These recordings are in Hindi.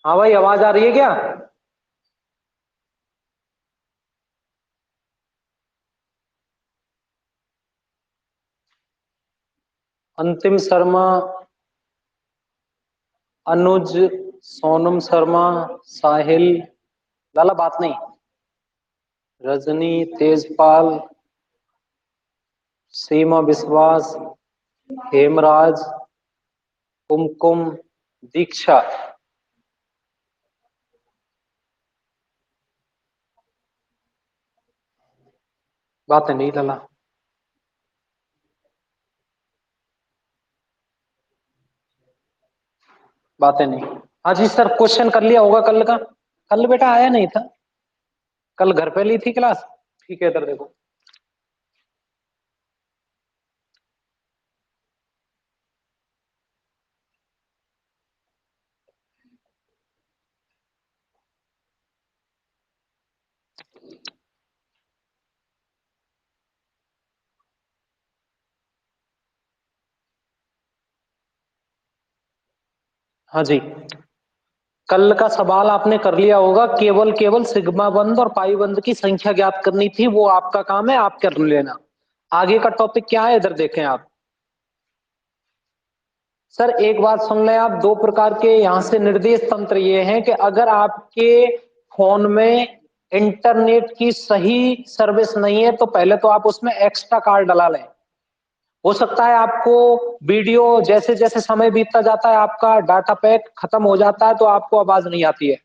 हाँ भाई, आवाज आ रही है क्या? अंतिम शर्मा, अनुज, सोनम शर्मा, साहिल, लाला बात नहीं, रजनी, तेजपाल, सीमा विश्वास, हेमराज, कुमकुम, दीक्षा। बात नहीं लाला, बातें नहीं। हाँ जी सर, क्वेश्चन कर लिया होगा कल का। कल बेटा आया नहीं था, कल घर पे ली थी क्लास। ठीक है, इधर देखो। हाँ जी, कल का सवाल आपने कर लिया होगा। केवल केवल सिग्मा बंद और पाई बंद की संख्या ज्ञात करनी थी, वो आपका काम है, आप कर लेना। आगे का टॉपिक क्या है, इधर देखें आप। सर एक बात सुन लें आप, दो प्रकार के यहां से निर्देश तंत्र ये हैं कि अगर आपके फोन में इंटरनेट की सही सर्विस नहीं है तो पहले तो आप उसमें एक्स्ट्रा कार्ड डला लें। हो सकता है आपको वीडियो जैसे जैसे समय बीतता जाता है आपका डाटा पैक खत्म हो जाता है तो आपको आवाज नहीं आती है।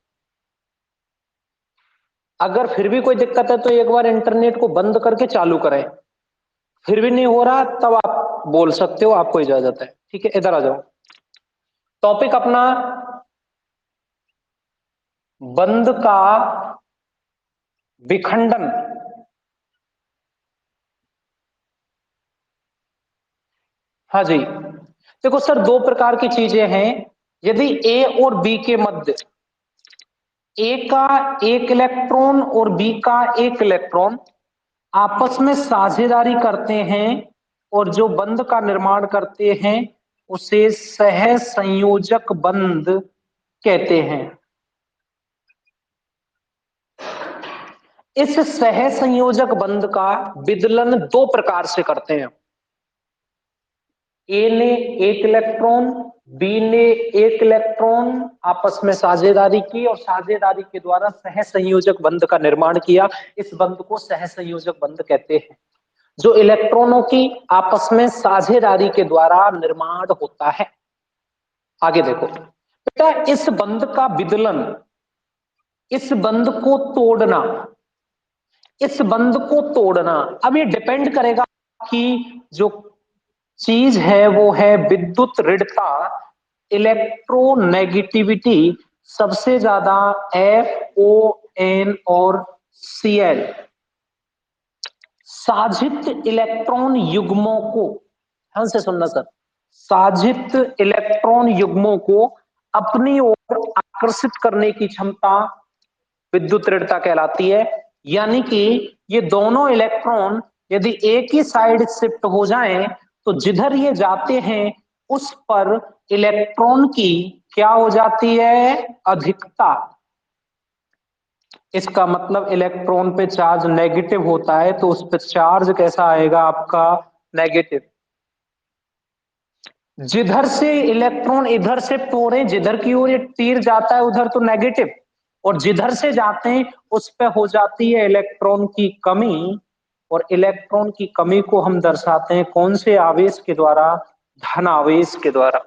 अगर फिर भी कोई दिक्कत है तो एक बार इंटरनेट को बंद करके चालू करें। फिर भी नहीं हो रहा तब आप बोल सकते हो, आपको इजाजत है। ठीक है, इधर आ जाओ। टॉपिक अपना बंद का विखंडन। हाँ जी, देखो सर, दो प्रकार की चीजें हैं। यदि ए और बी के मध्य, ए का एक इलेक्ट्रॉन और बी का एक इलेक्ट्रॉन आपस में साझेदारी करते हैं और जो बंध का निर्माण करते हैं उसे सह संयोजक बंध कहते हैं। इस सह संयोजक बंध का विदलन दो प्रकार से करते हैं। ए ने एक इलेक्ट्रॉन, बी ने एक इलेक्ट्रॉन आपस में साझेदारी की और साझेदारी के द्वारा सह संयोजक बंध का निर्माण किया। इस बंध को सह संयोजक बंध कहते हैं, जो इलेक्ट्रॉनों की आपस में साझेदारी के द्वारा निर्माण होता है। आगे देखो बेटा, इस बंध का विदलन, इस बंध को तोड़ना, इस बंध को तोड़ना, अब ये डिपेंड करेगा कि जो चीज है वो है विद्युत ऋणता, इलेक्ट्रोनेगेटिविटी। सबसे ज्यादा FON और Cl साझित इलेक्ट्रॉन युग्मों को, ध्यान से सुनना सर, साझित इलेक्ट्रॉन युग्मों को अपनी ओर आकर्षित करने की क्षमता विद्युत ऋणता कहलाती है। यानी कि ये दोनों इलेक्ट्रॉन यदि एक ही साइड शिफ्ट हो जाएं तो जिधर ये जाते हैं उस पर इलेक्ट्रॉन की क्या हो जाती है, अधिकता। इसका मतलब इलेक्ट्रॉन पे चार्ज नेगेटिव होता है तो उस पर चार्ज कैसा आएगा आपका, नेगेटिव। जिधर से इलेक्ट्रॉन इधर शिफ्ट हो रहे हैं, जिधर की ओर ये तीर जाता है उधर तो नेगेटिव, और जिधर से जाते हैं उस पे हो जाती है इलेक्ट्रॉन की कमी। और इलेक्ट्रॉन की कमी को हम दर्शाते हैं कौन से आवेश के द्वारा, धन आवेश के द्वारा।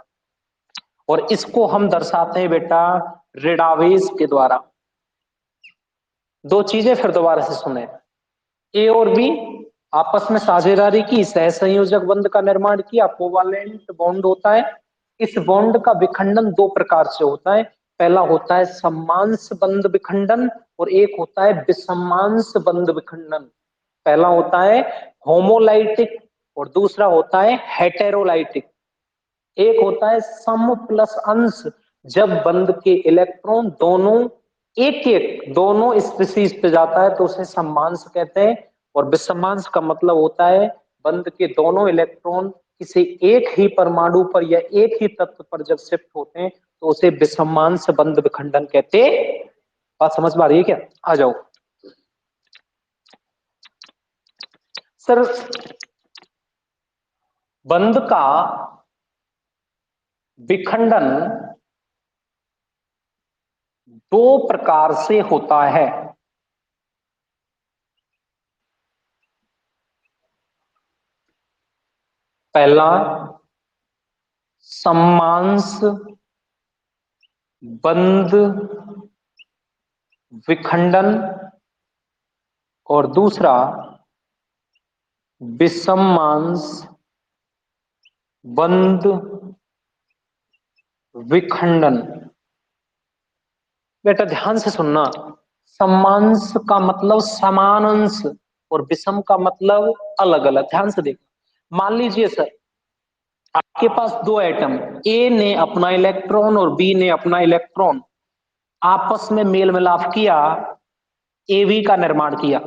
और इसको हम दर्शाते हैं बेटा ऋणावेश के द्वारा। दो चीजें फिर दोबारा से सुने। ए और बी आपस में साझेदारी की, सह संयोजक बंध का निर्माण किया, कोवालेंट बॉन्ड होता है। इस बॉन्ड का विखंडन दो प्रकार से होता है। पहला होता है सम्मांश बंध विखंडन और एक होता है विसम्मांश बंध विखंडन। पहला होता है होमोलाइटिक और दूसरा होता है हेटेरोलाइटिक। एक होता है सम प्लस अंश, जब बंध के इलेक्ट्रॉन दोनों एक एक दोनों स्पीशीज पे जाता है तो उसे सम्मांश कहते हैं। और विषमांश का मतलब होता है बंध के दोनों इलेक्ट्रॉन किसी एक ही परमाणु पर या एक ही तत्व पर जब शिफ्ट होते हैं तो उसे विषमांश बंध विखंडन कहते। बात समझ में आ रही है क्या? आ जाओ सर। बंध का विखंडन दो प्रकार से होता है। पहला सम्मांश बंध विखंडन और दूसरा विषमांश बंध विखंडन। बेटा ध्यान से सुनना, सम्मांश का मतलब समान अंश और विषम का मतलब अलग अलग। ध्यान से देखो, मान लीजिए सर आपके पास दो एटम, ए ने अपना इलेक्ट्रॉन और बी ने अपना इलेक्ट्रॉन आपस में मेल मिलाप किया, एवी का निर्माण किया।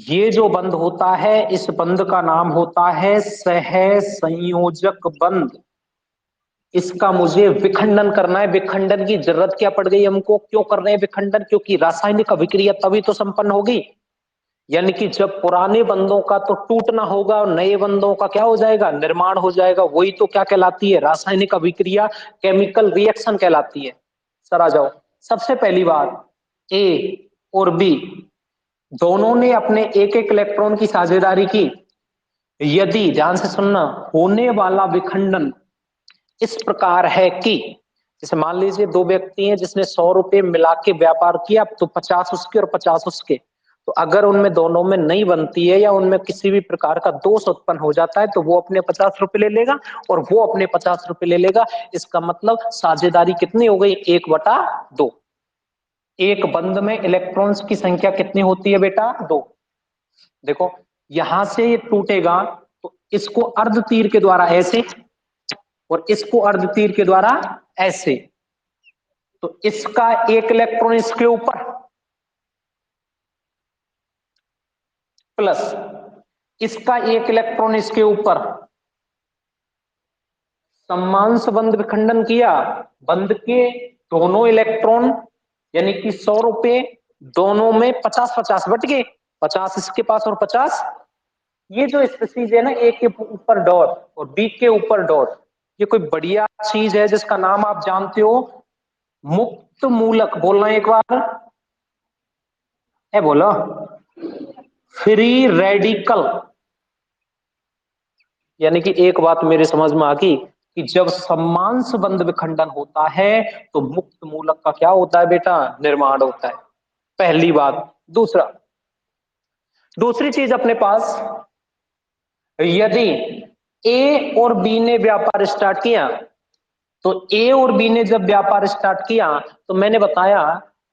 ये जो बंध होता है इस बंध का नाम होता है सह संयोजक बंध। इसका मुझे विखंडन करना है। विखंडन की जरूरत क्या पड़ गई हमको? क्यों कर रहे हैं विखंडन? क्योंकि रासायनिक अभिक्रिया तभी तो संपन्न होगी। यानी कि जब पुराने बंधों का तो टूटना होगा और नए बंधों का क्या हो जाएगा? निर्माण हो जाएगा। वही तो क्या कहलाती है? रासायनिक अभिक्रिया, केमिकल रिएक्शन कहलाती है। सर आ जाओ। सबसे पहली बात, ए और बी दोनों ने अपने एक एक इलेक्ट्रॉन की साझेदारी की। यदि ध्यान से सुनना, होने वाला विखंडन इस प्रकार है कि जैसे मान लीजिए दो व्यक्ति हैं जिसने 100 रुपए मिला के व्यापार किया, तो 50 उसके और 50 उसके। तो अगर उनमें दोनों में नहीं बनती है या उनमें किसी भी प्रकार का दोष उत्पन्न हो जाता है तो वो अपने 50 रुपए ले लेगा और वो अपने 50 रुपए ले लेगा। इसका मतलब साझेदारी कितनी हो गई? 1/2। एक बंध में इलेक्ट्रॉन्स की संख्या कितनी होती है बेटा? 2। देखो यहां से ये टूटेगा तो इसको अर्ध तीर के द्वारा ऐसे और इसको अर्ध तीर के द्वारा ऐसे, तो इसका एक इलेक्ट्रॉन इसके ऊपर प्लस इसका एक इलेक्ट्रॉन इसके ऊपर, सम्मांश बंध विखंडन किया। बंध के दोनों इलेक्ट्रॉन यानी कि 100 रुपए दोनों में 50-50 बट गए। 50 इसके पास और 50। ये जो स्पीसीज है ना, ए के ऊपर डॉट और बी के ऊपर डॉट, ये कोई बढ़िया चीज है जिसका नाम आप जानते हो, मुक्त मूलक। बोलना एक बार है, बोलो। Free radical. यानी कि एक बात मेरे समझ में आ गई कि जब सम्मांश बंध विखंडन होता है तो मुक्त मूलक का क्या होता है बेटा? निर्माण होता है। पहली बात। दूसरी चीज अपने पास, यदि ए और बी ने व्यापार स्टार्ट किया, तो ए और बी ने जब व्यापार स्टार्ट किया तो मैंने बताया,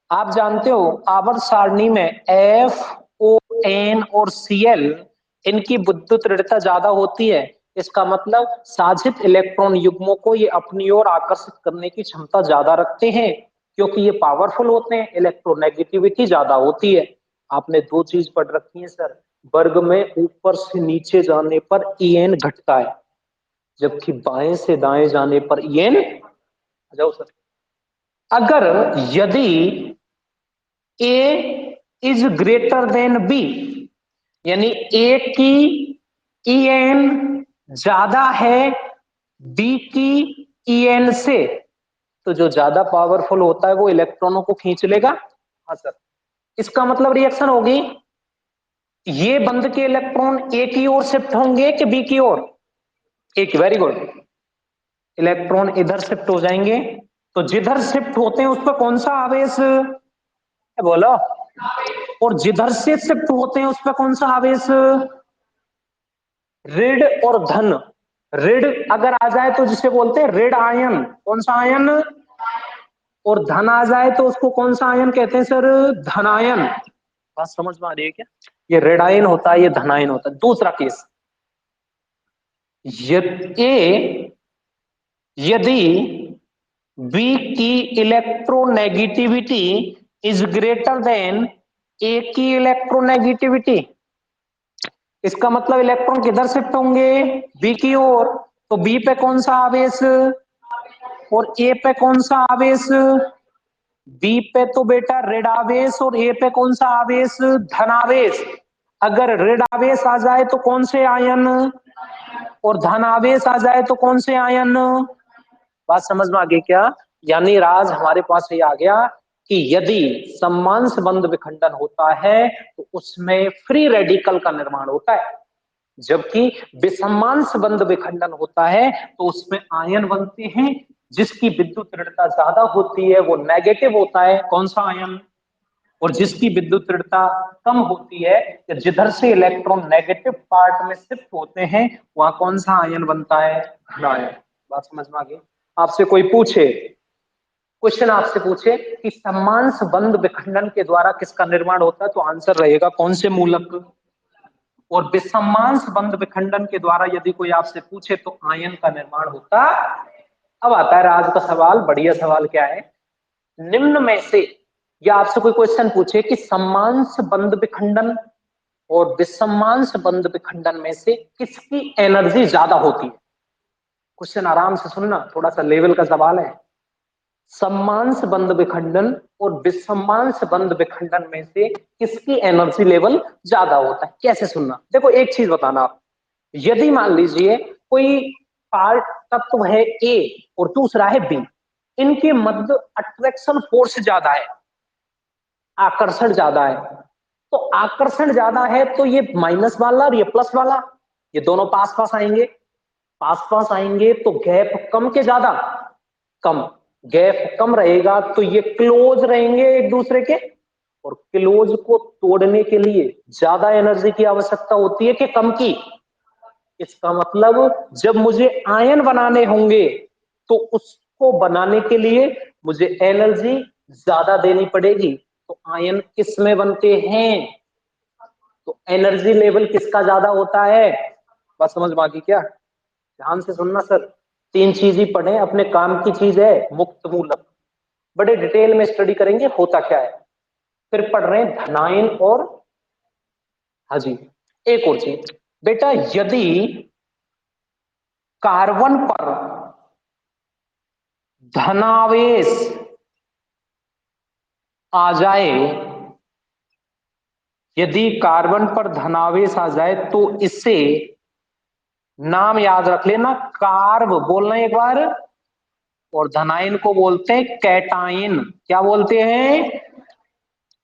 आप जानते हो आवर्त सारणी में एफ ओ एन और सी एल, इनकी विद्युत ऋणता ज्यादा होती है। इसका मतलब साझित इलेक्ट्रॉन युग्मों को ये अपनी ओर आकर्षित करने की क्षमता ज्यादा रखते हैं क्योंकि ये पावरफुल होते हैं। इलेक्ट्रोनेगेटिविटी ज्यादा होती है। आपने दो चीज पढ़ रखी है सर, वर्ग में ऊपर से नीचे जाने पर ईएन घटता है जबकि बाएं से दाएं जाने पर ईएन। जाओ सर। अगर यदि ए इज ग्रेटर देन बी, यानी ए की ईएन ज्यादा है बी की ईएन से, तो जो ज्यादा पावरफुल होता है वो इलेक्ट्रॉनों को खींच लेगा। हाँ सर। इसका मतलब रिएक्शन होगी, ये बंध के इलेक्ट्रॉन ए की ओर शिफ्ट होंगे कि बी की ओर? एक। Very good. इलेक्ट्रॉन इधर शिफ्ट हो जाएंगे, तो जिधर शिफ्ट होते हैं उस पर कौन सा आवेश है? बोलो। और जिधर से शिफ्ट होते हैं उस पर कौन सा आवेश? ऋण और धन। ऋण अगर आ जाए तो जिसे बोलते हैं ऋण आयन। कौन सा आयन? और धन आ जाए तो उसको कौन सा आयन कहते हैं सर? धनायन। बात समझ में आ रही है क्या? ये ऋणायन होता है, ये धनायन होता है। दूसरा केस, यदि बी की इलेक्ट्रोनेगेटिविटी इज ग्रेटर देन ए की इलेक्ट्रोनेगेटिविटी, इसका मतलब इलेक्ट्रॉन किधर शिफ्ट होंगे, बी की ओर। तो बी पे कौन सा आवेश और ए पे कौन सा आवेश, बी पे तो बेटा ऋण आवेश और ए पे कौन सा आवेश, धनावेश। अगर ऋण आवेश आ जाए तो कौन से आयन, और धन आवेश आ जाए तो कौन से आयन। बात समझ में आ गई क्या? यानी राज हमारे पास ये आ गया कि यदि सम्मान संबंध विखंडन होता है तो उसमें फ्री रेडिकल का निर्माण होता है, जबकि विसम्मान संबंध विखंडन होता है तो उसमें आयन बनते हैं जिसकी विद्युत ऋणता ज्यादा होती है वो नेगेटिव होता है। कौन सा आयन? और जिसकी विद्युत ऋणता कम होती है, जिधर से इलेक्ट्रॉन नेगेटिव पार्ट में शिफ्ट होते हैं वहां कौन सा आयन बनता है, धन आयन। बात समझ में आ गई? आपसे कोई पूछे, क्वेश्चन आपसे पूछे कि सम्मान संबंध विखंडन के द्वारा किसका निर्माण होता है, तो आंसर रहेगा कौन से मूलक। और विसम्मान संबंध विखंडन के द्वारा यदि कोई आपसे पूछे तो आयन का निर्माण होता। अब आता है आज का सवाल, बढ़िया सवाल क्या है, निम्न में से, या आपसे कोई क्वेश्चन पूछे कि सम्मान संबंध विखंडन और विसम्मान संबंध विखंडन में से किसकी एनर्जी ज्यादा होती है। क्वेश्चन आराम से सुनना, थोड़ा सा लेवल का सवाल है। सम्मान संबंध विखंडन और विसम्मान संबंध विखंडन में से किसकी एनर्जी लेवल ज्यादा होता है। कैसे सुनना, देखो एक चीज बताना आप, यदि मान लीजिए कोई पार्ट तत्व है ए और दूसरा है बी, इनके मध्य अट्रैक्शन फोर्स ज्यादा है, आकर्षण ज्यादा है, तो आकर्षण ज्यादा है तो ये माइनस वाला और ये प्लस वाला, ये दोनों पास पास आएंगे। पास पास आएंगे तो गैप कम के ज्यादा, कम। गैप कम रहेगा तो ये क्लोज रहेंगे एक दूसरे के, और क्लोज को तोड़ने के लिए ज्यादा एनर्जी की आवश्यकता होती है कि कम की। इसका मतलब जब मुझे आयन बनाने होंगे तो उसको बनाने के लिए मुझे एनर्जी ज्यादा देनी पड़ेगी। तो आयन किस में बनते हैं, तो एनर्जी लेवल किसका ज्यादा होता है। बस समझ में आ गई क्या? ध्यान से सुनना सर, तीन चीज ही पढ़े, अपने काम की चीज है मुक्त मूलक, बड़े डिटेल में स्टडी करेंगे होता क्या है। फिर पढ़ रहे हैं धनायन और, हाँ जी, एक और चीज बेटा, यदि कार्बन पर धनावेश आ जाए, यदि कार्बन पर धनावेश आ जाए तो इसे नाम याद रख लेना, कार्ब बोलना एक बार, और धनायन को बोलते हैं कैटाइन। क्या बोलते हैं?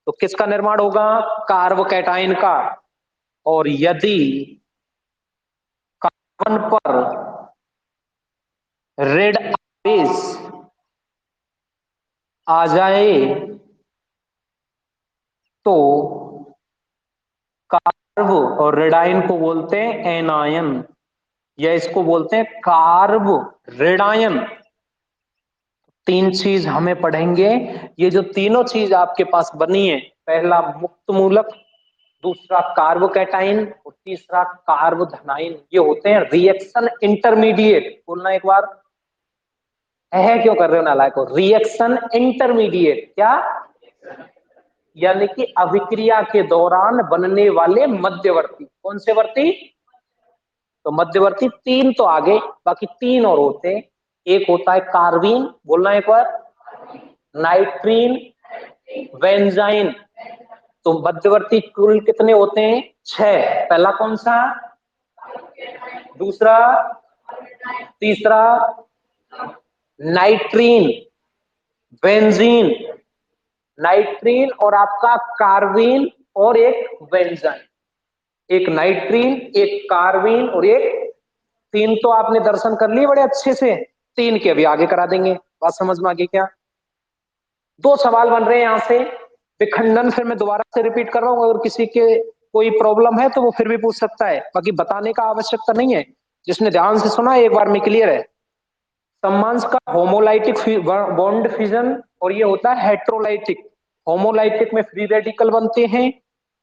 तो किसका निर्माण होगा, कार्ब कैटाइन का। और यदि कार्बन पर ऋण आवेश आ जाए तो कार्ब और रेडाइन को बोलते हैं एनायन, या इसको बोलते हैं कार्ब रेडायन। तीन चीज हमें पढ़ेंगे, ये जो तीनों चीज आपके पास बनी है, पहला मुक्त मूलक, दूसरा कार्बोकैटाइन और तीसरा कार्बोधनाइन, ये होते हैं रिएक्शन इंटरमीडिएट। बोलना एक बार, है क्यों कर रहे हो नालायक को, रिएक्शन इंटरमीडिएट क्या, यानी कि अभिक्रिया के दौरान बनने वाले मध्यवर्ती। कौन से वर्ती, तो मध्यवर्ती तीन तो आगे, बाकी तीन और होते हैं। एक होता है कार्बीन, बोलना एक बार, नाइट्रीन, बेंजाइन। तो मध्यवर्ती कुल कितने होते हैं, छह। पहला कौन सा, दूसरा, तीसरा, नाइट्रीन, बेंजीन, नाइट्रीन और आपका कार्बीन और एक बेंजाइन। एक नाइट्रीन, एक कार्बीन और एक, तीन तो आपने दर्शन कर लिए बड़े अच्छे से, तीन के अभी आगे करा देंगे। बात समझ में आ गई क्या? दो सवाल बन रहे हैं यहां से, विखंडन फिर मैं दोबारा से रिपीट कर रहा हूं, अगर किसी के कोई प्रॉब्लम है तो वो फिर भी पूछ सकता है, बाकी बताने का आवश्यकता नहीं है। जिसने ध्यान से सुना एक बार में क्लियर है। सम्मांश का होमोलाइटिक बॉन्ड फिजन और ये होता है हेट्रोलाइटिक। होमोलाइटिक में फ्री रेडिकल बनते हैं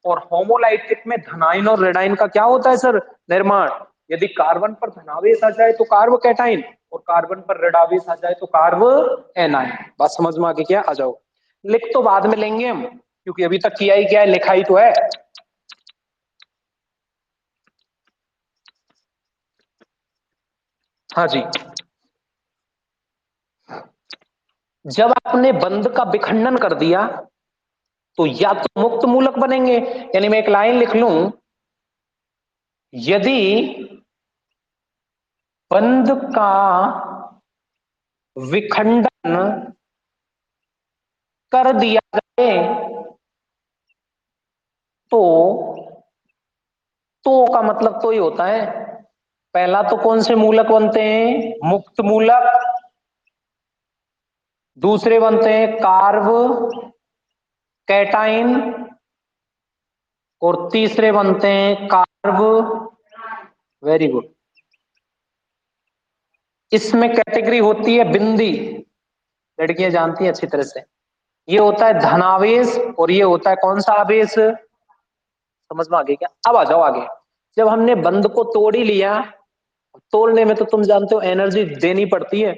और होमोलाइटिक में धनायन और रेडाइन का क्या होता है सर, निर्माण। यदि कार्बन पर धनावेश आ जाए तो कार्बो कैटाइन, और कार्बन पर ऋणावेश आ जाए तो कार्बो एनाइन। बात समझ में आ गई क्या? आ जाओ, लिख तो बाद में लेंगे हम, क्योंकि अभी तक किया ही क्या है, लिखा ही तो है। हाँ जी, जब आपने बंध का विखंडन कर दिया तो या तो मुक्त मूलक बनेंगे, यानी मैं एक लाइन लिख लूं, यदि बंध का विखंडन कर दिया जाए तो का मतलब तो ही होता है, पहला तो कौन से मूलक बनते हैं, मुक्त मूलक, दूसरे बनते हैं कार्ब कैटाइन, और तीसरे बनते हैं कार्ब, वेरी गुड, इसमें कैटेगरी होती है बिंदी, लड़कियां जानती हैं अच्छी तरह से, ये होता है धनावेश और ये होता है कौन सा आवेश, समझ में आ गई क्या? अब आ जाओ आगे, जब हमने बंध को तोड़ ही लिया, तोड़ने में तो तुम जानते हो एनर्जी देनी पड़ती है,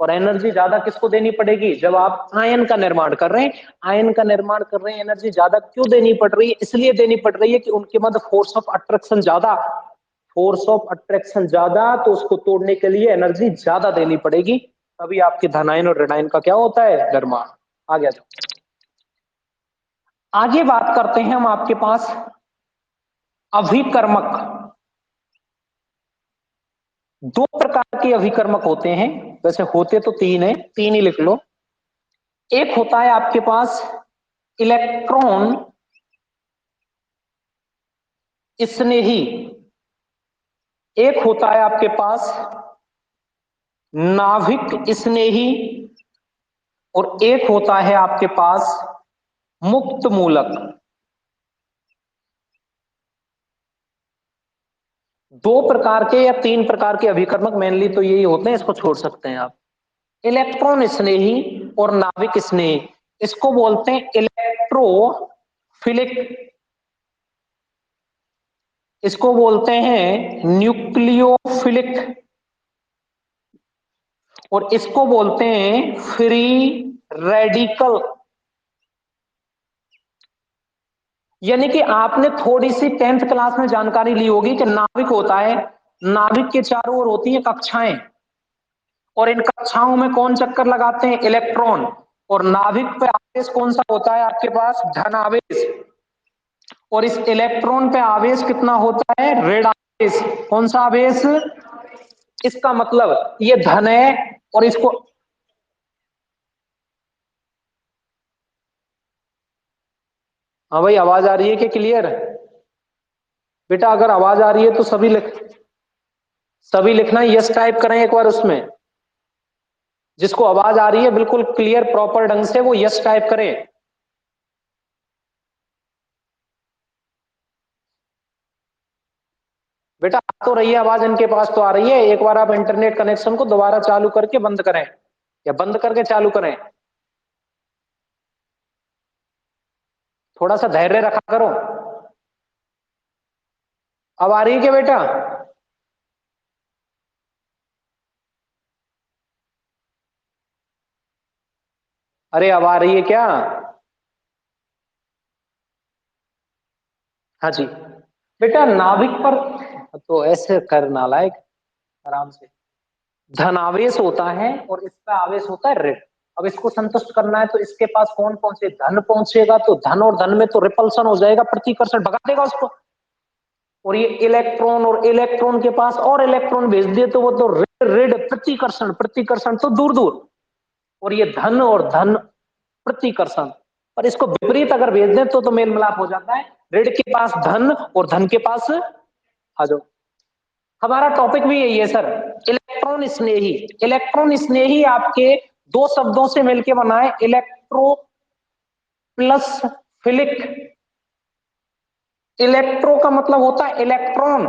और एनर्जी ज्यादा किसको देनी पड़ेगी, जब आप आयन का निर्माण कर रहे हैं, आयन का निर्माण कर रहे हैं, एनर्जी ज्यादा क्यों देनी पड़ रही है, इसलिए देनी पड़ रही है कि उनके मध्य फोर्स ऑफ अट्रैक्शन ज्यादा, फोर्स ऑफ अट्रैक्शन ज्यादा, तो उसको तोड़ने के लिए एनर्जी ज्यादा देनी पड़ेगी, तभी आपके धनायन और ऋणायन का क्या होता है, निर्माण। आ गया जाओ आगे बात करते हैं हम आपके पास अभिकर्मक। दो प्रकार के अभिकर्मक होते हैं, वैसे होते तो तीन है, तीन ही लिख लो। एक होता है आपके पास इलेक्ट्रॉन स्नेही, एक होता है आपके पास नाभिक स्नेही, और एक होता है आपके पास मुक्त मूलक। दो प्रकार के या तीन प्रकार के अभिकर्मक मेनली तो यही होते हैं, इसको छोड़ सकते हैं आप, इलेक्ट्रॉन स्नेही और नाभिक स्नेही, इसको बोलते हैं इलेक्ट्रोफिलिक, इसको बोलते हैं न्यूक्लियोफिलिक, और इसको बोलते हैं फ्री रेडिकल। यानी कि आपने थोड़ी सी 10th क्लास में जानकारी ली होगी कि नाभिक होता है, नाभिक के चारों ओर होती है कक्षाएं, और इन कक्षाओं में कौन चक्कर लगाते हैं, इलेक्ट्रॉन, और नाभिक पे आवेश कौन सा होता है आपके पास, धन आवेश, और इस इलेक्ट्रॉन पे आवेश कितना होता है, ऋण आवेश, कौन सा आवेश, इसका मतलब ये धन है, और इसको, हाँ भाई आवाज आ रही है कि क्लियर? बेटा अगर आवाज आ रही है तो सभी लिखना, यस टाइप करें एक बार उसमें, जिसको आवाज आ रही है बिल्कुल क्लियर प्रॉपर ढंग से वो यस टाइप करें। बेटा आ तो रही है आवाज, इनके पास तो आ रही है, एक बार आप इंटरनेट कनेक्शन को दोबारा चालू करके बंद करें, या बंद करके चालू करें, थोड़ा सा धैर्य रखा करो। अब आ रही है क्या बेटा? अरे अब आ रही है क्या? हाँ जी, बेटा नाभिक पर तो ऐसे कर नालायक, आराम से, धनावेश होता है और इसका आवेश होता है ऋण। अब इसको संतुष्ट करना है तो इसके पास कौन पहुंचे, धन पहुंचेगा, तो धन और धन में तो रिपल्सन हो जाएगा, प्रतिकर्षण भगा देगा उसको, और ये इलेक्ट्रॉन और इलेक्ट्रॉन के पास और इलेक्ट्रॉन भेज दिए तो वो तो ऋण ऋण प्रतिकर्षण, प्रतिकर्षण तो दूर दूर, और ये धन और धन प्रतिकर्षण, पर इसको विपरीत अगर भेज दें तो मेल मिलाप हो जाता है, ऋण के पास धन और धन के पास, आ जाओ, हमारा टॉपिक भी यही है सर, इलेक्ट्रॉन स्नेही। इलेक्ट्रॉन स्नेही आपके दो शब्दों से मिलकर बना है, इलेक्ट्रो प्लस फिलिक। इलेक्ट्रो का मतलब होता है इलेक्ट्रॉन,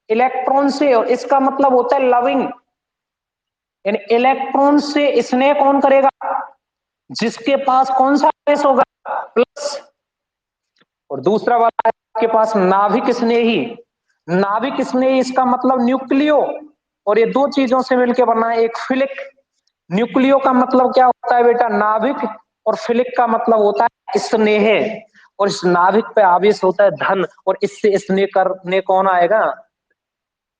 इलेक्ट्रॉन से, और इसका मतलब होता है लविंग, यानी इलेक्ट्रॉन से स्नेह कौन करेगा, जिसके पास कौन सा आवेश होगा, प्लस, और दूसरा वाला है आपके पास नाभिक स्नेही। नाभिक स्नेही इसका मतलब न्यूक्लियो, और ये दो चीजों से मिलकर बना है एक फिलिक। न्यूक्लियो का मतलब क्या होता है बेटा, नाभिक, और फिलिक का मतलब होता है स्नेह, और इस नाभिक पे आवेश होता है धन, और इससे स्नेह करने कौन आएगा,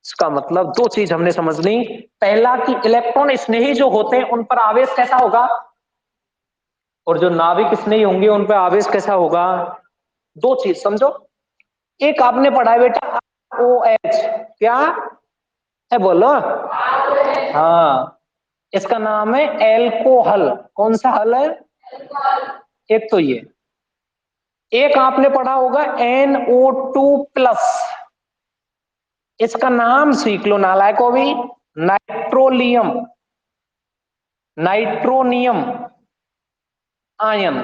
इसका मतलब दो चीज हमने समझ ली। पहला कि इलेक्ट्रॉन स्नेही जो होते हैं उन पर आवेश कैसा होगा, और जो नाभिक स्नेही होंगे उन पर आवेश कैसा होगा। दो चीज समझो। एक आपने पढ़ा है बेटा OH, क्या है बोलो। हाँ, इसका नाम है एल्कोहल। कौन सा हल है, एक तो ये। एक आपने पढ़ा होगा NO2+, इसका नाम सीख लो नालायको भी, नाइट्रोलियम, नाइट्रोनियम आयन।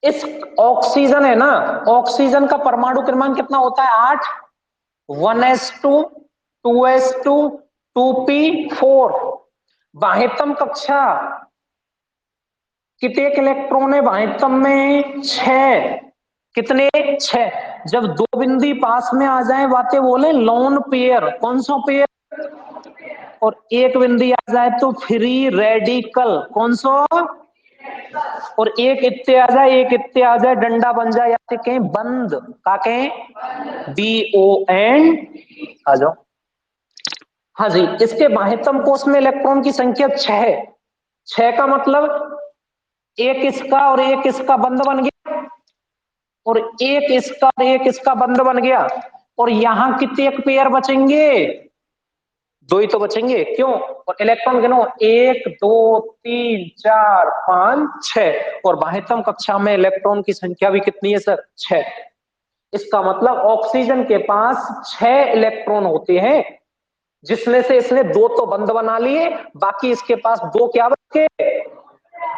इस ऑक्सीजन है ना, ऑक्सीजन का परमाणु क्रमांक कितना होता है, 8। 1s2, 2s2, 2p4। बाह्यतम कक्षा कितने इलेक्ट्रॉन है बाह्यतम में, 6। कितने, 6। जब दो बिंदी पास में आ जाए बातें बोले लोन पेयर। कौन सा पेयर, और एक बिंदी आ जाए तो फ्री रेडिकल। कौन सा, और एक इत्ते आ जाए, एक इत्ते आ जाए, डंडा बन जाए, या फिर कहें बंद, का कहें BON। आ जाओ। हाँ जी, इसके बाह्यतम कोष में इलेक्ट्रॉन की संख्या 6 है। 6 का मतलब एक इसका और एक इसका बंद बन गया, और एक इसका और एक इसका बंद बन गया, और यहां कितने एक पेयर बचेंगे, दो ही तो बचेंगे। क्यों, और इलेक्ट्रॉन गिनो, 1 2 3 4 5 6, और बाह्यतम कक्षा में इलेक्ट्रॉन की संख्या भी कितनी है सर, 6। इसका मतलब ऑक्सीजन के पास 6 इलेक्ट्रॉन होते हैं, जिसमें से इसने दो तो बंद बना लिए, बाकी इसके पास दो क्या बचे।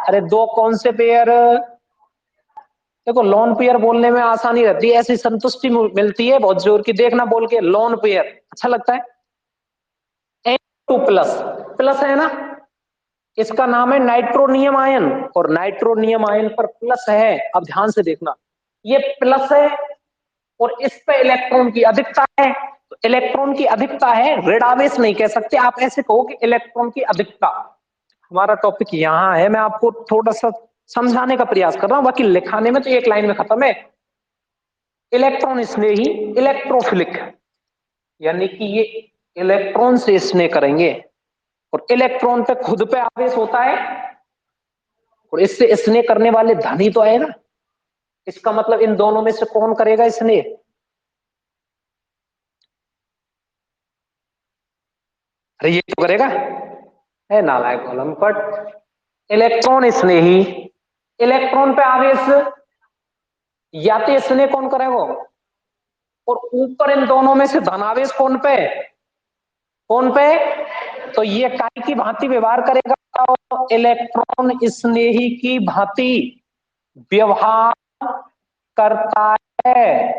अरे दो कौन से पेयर, देखो लोन पेयर बोलने में आसानी रहती है, ऐसी संतुष्टि मिलती है बहुत जोर की, देखना बोल के लोन पेयर अच्छा लगता है। N2+, प्लस है ना, इसका नाम है नाइट्रोनियम आयन, और नाइट्रोनियम आयन पर प्लस है। अब ध्यान से देखना, ये प्लस है और इस पे इलेक्ट्रॉन की अधिकता है। तो इलेक्ट्रॉन की अधिकता है, ऋण आवेश नहीं कह सकते आप, ऐसे कहो कि इलेक्ट्रॉन की अधिकता। हमारा टॉपिक यहां है, मैं आपको थोड़ा सा समझाने का प्रयास कर रहा हूं, बाकी लिखाने में तो एक लाइन में खत्म है। इलेक्ट्रॉन स्नेही, इलेक्ट्रोफिलिक, यानी कि ये इलेक्ट्रॉन से स्नेह करेंगे, और इलेक्ट्रॉन पे खुद पे आवेश होता है, और इससे स्नेह करने वाले धन ही तो आएगा। इसका मतलब इन दोनों में से कौन करेगा स्नेह, अरे ये तो करेगा, है नालायक ओलंपट। इलेक्ट्रॉन स्नेही, इलेक्ट्रॉन पे आवेश, या तो स्नेह कौन करेगा, और ऊपर इन दोनों में से धनावेश कौन पे, कौन पे, तो ये काय की भांति व्यवहार करेगा, तो इलेक्ट्रॉन स्नेही की भांति व्यवहार करता है।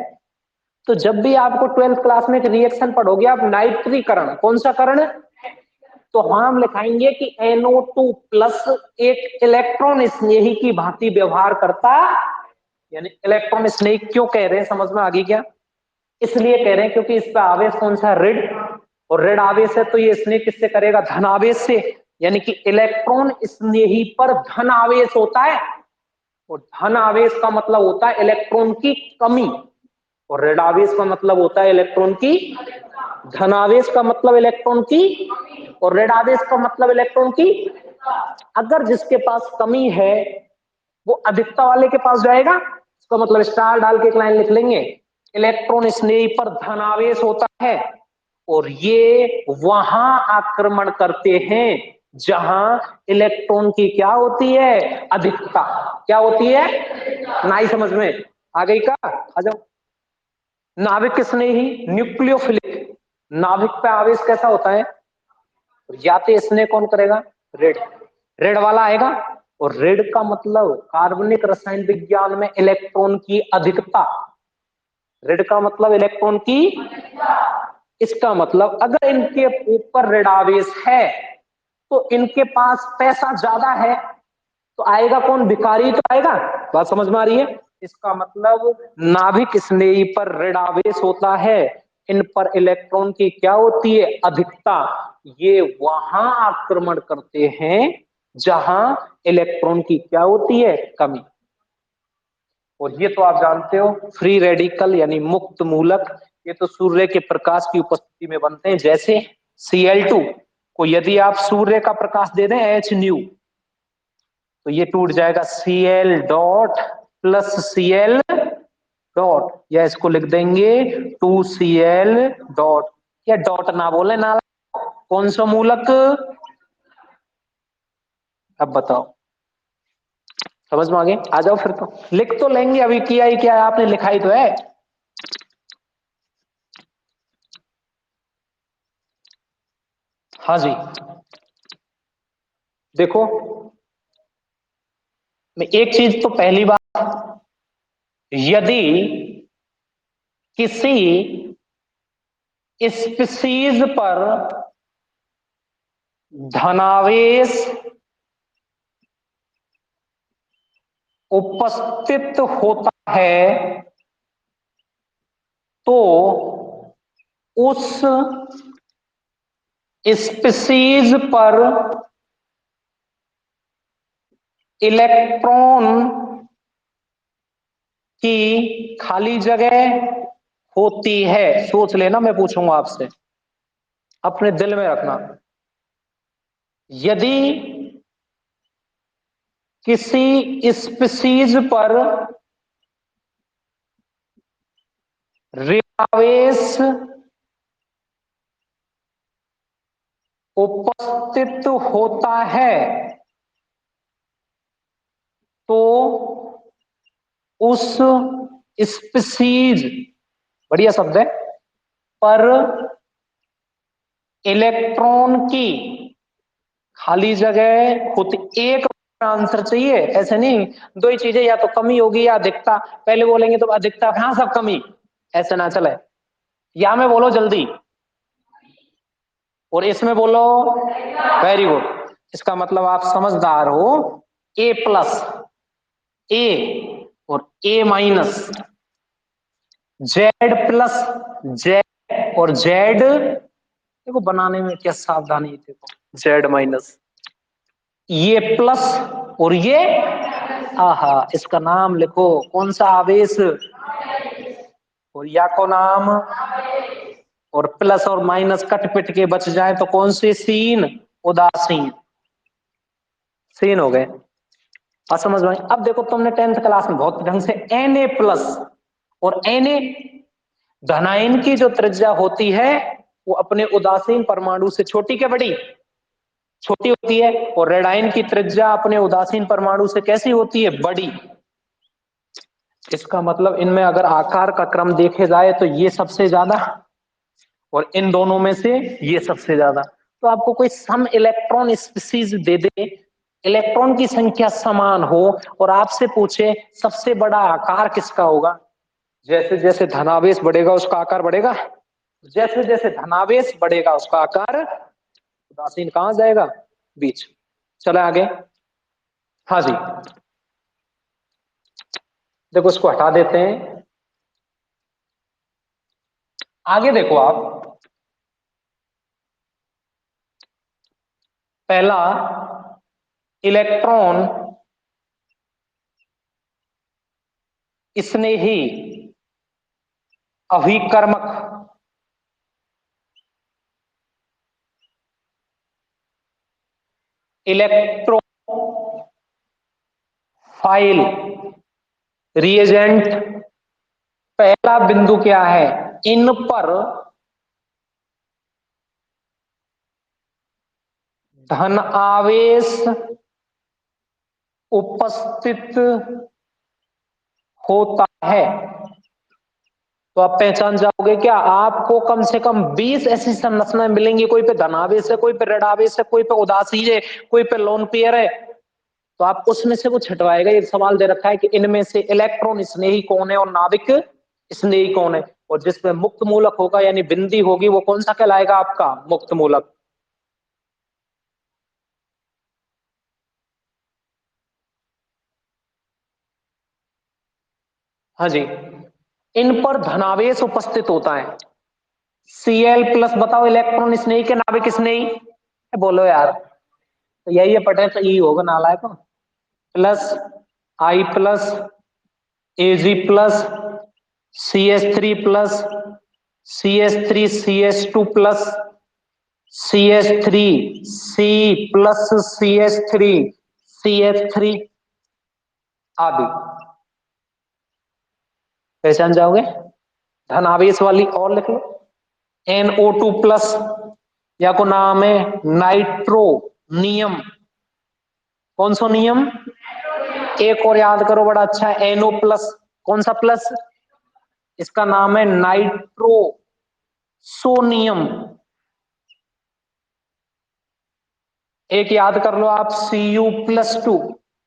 तो जब भी आपको 12th क्लास में एक रिएक्शन पढ़ोगे आप, नाइट्रीकरण, कौन सा करण, तो हम लिखाएंगे कि NO2+ एक इलेक्ट्रॉन स्नेही की भांति व्यवहार करता। यानी इलेक्ट्रॉन स्नेही क्यों कह रहे हैं, समझ में आ गई क्या, इसलिए कह रहे हैं क्योंकि इस पर आवेश कौन सा, ऋण, और ऋण आवेश है तो ये स्नेह किससे करेगा, धन आवेश से। यानी कि इलेक्ट्रॉन स्नेही पर धन आवेश होता है, और धन आवेश का मतलब होता है इलेक्ट्रॉन की कमी, और ऋण आवेश का मतलब होता है इलेक्ट्रॉन की, धन आवेश का मतलब इलेक्ट्रॉन की, और ऋण आवेश का मतलब इलेक्ट्रॉन की। अगर जिसके पास कमी है वो अधिकता वाले के पास जाएगा, इसका मतलब स्टार डाल के एक लाइन लिख लेंगे, इलेक्ट्रॉन स्नेही पर धनावेश होता है, और ये वहां आक्रमण करते हैं जहां इलेक्ट्रॉन की क्या होती है, अधिकता। क्या होती है, नहीं समझ में आ गई का, आ जाओ। नाभिक स्नेही, न्यूक्लियोफिलिक, नाभिक पे आवेश कैसा होता है, या तो स्नेह कौन करेगा, रेड, रेड वाला आएगा। और रेड का मतलब कार्बनिक रसायन विज्ञान में इलेक्ट्रॉन की अधिकता, रेड का मतलब इलेक्ट्रॉन की। इसका मतलब अगर इनके ऊपर ऋण आवेश है तो इनके पास पैसा ज्यादा है, तो आएगा कौन, भिखारी तो आएगा। बात समझ में आ रही है, इसका मतलब नाभिक स्नेही पर ऋण आवेश होता है, इन पर इलेक्ट्रॉन की क्या होती है, अधिकता। ये वहां आक्रमण करते हैं जहां इलेक्ट्रॉन की क्या होती है, कमी। और ये तो आप जानते हो फ्री रेडिकल यानी मुक्त मूलक, ये तो सूर्य के प्रकाश की उपस्थिति में बनते हैं। जैसे Cl2 को यदि आप सूर्य का प्रकाश दे दें H न्यू, तो ये टूट जाएगा Cl dot plus Cl dot, या इसको लिख देंगे 2Cl डॉट। या डॉट ना बोले ना, कौन सा मूलक, अब बताओ, समझ में आ गए? आ जाओ फिर, तो लिख तो लेंगे, अभी किया ही क्या है, आपने लिखा ही तो है। हाँ जी, देखो मैं एक चीज तो पहली बात, यदि किसी स्पीसीज पर धनावेश उपस्थित होता है तो उस स्पीसीज पर इलेक्ट्रॉन की खाली जगह होती है। सोच लेना, मैं पूछूंगा आपसे, अपने दिल में रखना। यदि किसी स्पीसीज पर ऋणावेश उपस्थित होता है तो उस स्पीसीज, बढ़िया शब्द है, पर इलेक्ट्रॉन की खाली जगह होती। एक आंसर चाहिए, ऐसे नहीं दो ही चीजें, या तो कमी होगी या अधिकता। पहले बोलेंगे तो अधिकता, हाँ सब कमी, ऐसे ना चले। या में बोलो जल्दी, और इसमें बोलो वेरी गुड। इसका मतलब आप समझदार हो। ए प्लस, ए और ए माइनस, जेड प्लस जेड और जेड, देखो बनाने में क्या सावधानी है, देखो जेड माइनस, ये प्लस और ये, आहा इसका नाम लिखो, कौन सा आवेश, और या को नाम, और प्लस और माइनस कट पिट के बच जाए तो कौन सी सीन, उदासीन, सीन हो गए। असमझ में? अब देखो तुमने 10th क्लास में बहुत ढंग से Na प्लस और Na धनायन की जो त्रिज्या होती है वो अपने उदासीन परमाणु से छोटी क्या बड़ी, छोटी होती है, और रेडाइन की त्रिज्या अपने उदासीन परमाणु से कैसी होती है, बड़ी। इसका मतलब इनमें अगर आकार का क्रम देखे जाए तो ये सबसे ज्यादा, और इन दोनों में से ये सबसे ज्यादा। तो आपको कोई सम इलेक्ट्रॉन स्पीसीज दे दे, इलेक्ट्रॉन की संख्या समान हो, और आपसे पूछे सबसे बड़ा आकार किसका होगा, जैसे जैसे धनावेश बढ़ेगा उसका आकार बढ़ेगा, जैसे जैसे धनावेश बढ़ेगा उसका आकार, उदासीन कहां जाएगा, बीच। चले आगे। हाँ जी, देखो इसको हटा देते हैं, आगे देखो आप। पहला, इलेक्ट्रॉन स्नेही अभिकर्मक, इलेक्ट्रो फाइल रिएजेंट। पहला बिंदु क्या है, इन पर धन आवेश उपस्थित होता है। तो आप पहचान जाओगे क्या, आपको कम से कम 20 ऐसी संरचनाएं मिलेंगी, कोई पे धनावेश है, कोई पे ऋणावेश है, कोई पे उदासीन है, कोई पे लोन पेयर है। तो आप उसमें से वो छटवाएगा। एक सवाल दे रखा है कि इनमें से इलेक्ट्रॉन स्नेही कौन है और नाविक स्नेही कौन है, और जिसमें मुक्त मूलक होगा यानी बिंदी होगी वो कौन सा कहलाएगा, आपका मुक्त मूलक। हाँ जी, इन पर धनावेश उपस्थित होता है। Cl प्लस बताओ इलेक्ट्रॉन स्नेही के नाविक स्नेही, बोलो यार, तो यही है, पढ़े तो ई होगा नालायक। Plus I plus Ag plus CH3 plus CH3 CH2 plus CH3 C plus CH3 CH3 आदि पहचान जाओगे। धनावेश वाली और लिख लो NO2 प्लस, या को नाम है नाइट्रोनियम। कौन सा नियम? एक और याद करो बड़ा अच्छा है, NO प्लस। कौन सा प्लस? इसका नाम है नाइट्रोसोनियम। एक याद कर लो आप Cu+2।